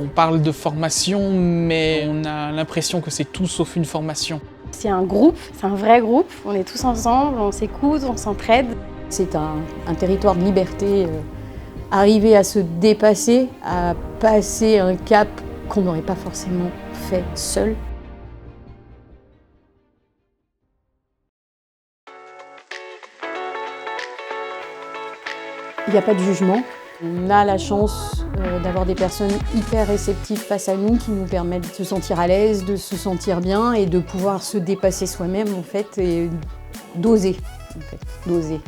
On parle de formation, mais on a l'impression que c'est tout sauf une formation. C'est un groupe, c'est un vrai groupe, on est tous ensemble, on s'écoute, on s'entraide. C'est un territoire de liberté, arriver à se dépasser, à passer un cap qu'on n'aurait pas forcément fait seul. Il n'y a pas de jugement. On a la chance d'avoir des personnes hyper réceptives face à nous qui nous permettent de se sentir à l'aise, de se sentir bien et de pouvoir se dépasser soi-même en fait et d'oser. D'oser.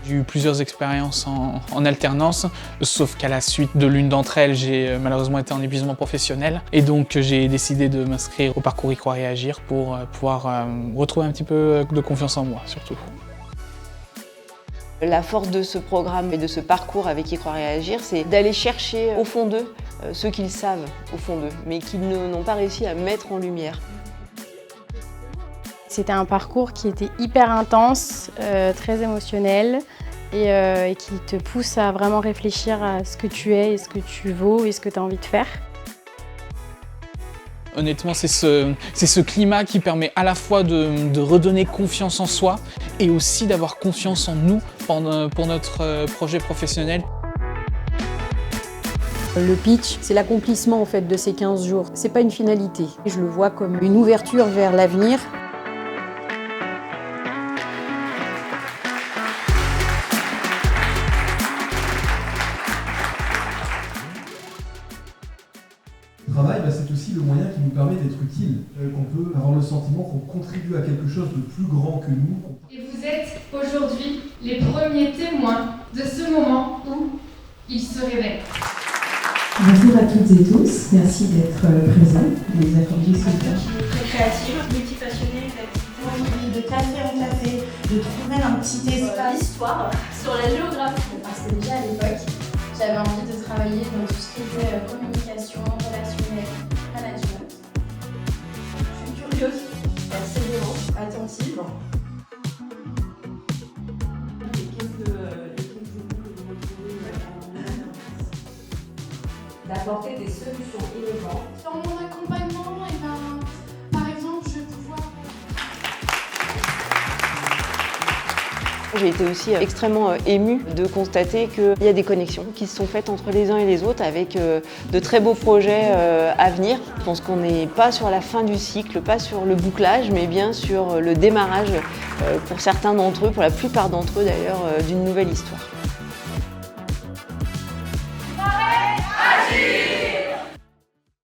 J'ai eu plusieurs expériences en alternance, sauf qu'à la suite de l'une d'entre elles, j'ai malheureusement été en épuisement professionnel. Et donc j'ai décidé de m'inscrire au parcours Y croire et agir pour pouvoir retrouver un petit peu de confiance en moi surtout. La force de ce programme et de ce parcours avec Y croire et agir, c'est d'aller chercher au fond d'eux ce qu'ils savent au fond d'eux, mais qu'ils n'ont pas réussi à mettre en lumière. C'était un parcours qui était hyper intense, très émotionnel et qui te pousse à vraiment réfléchir à ce que tu es et ce que tu vaux et ce que tu as envie de faire. Honnêtement, c'est ce climat qui permet à la fois de redonner confiance en soi et aussi d'avoir confiance en nous pour notre projet professionnel. Le pitch, c'est l'accomplissement en fait de ces 15 jours. C'est pas une finalité. Je le vois comme une ouverture vers l'avenir. Le travail, c'est aussi le moyen qui nous permet d'être utile, qu'on peut avoir le sentiment qu'on contribue à quelque chose de plus grand que nous. Et vous êtes aujourd'hui les premiers témoins de ce moment où il se révèle. Bonjour à toutes et tous, merci d'être présents, les attendu ce soir. Très créative, multipassionnée, de café en café, de trouver un petit espace. L'histoire, sur la géographie. Parce que déjà à l'époque, j'avais envie de travailler dans tout ce qui était communication, relationnel, management. Je suis curieuse, persévérante, attentive. D'apporter des solutions innovantes. Dans mon accompagnement, par exemple, je vais pouvoir... J'ai été aussi extrêmement émue de constater qu'il y a des connexions qui se sont faites entre les uns et les autres avec de très beaux projets à venir. Je pense qu'on n'est pas sur la fin du cycle, pas sur le bouclage, mais bien sur le démarrage pour certains d'entre eux, pour la plupart d'entre eux d'ailleurs, d'une nouvelle histoire.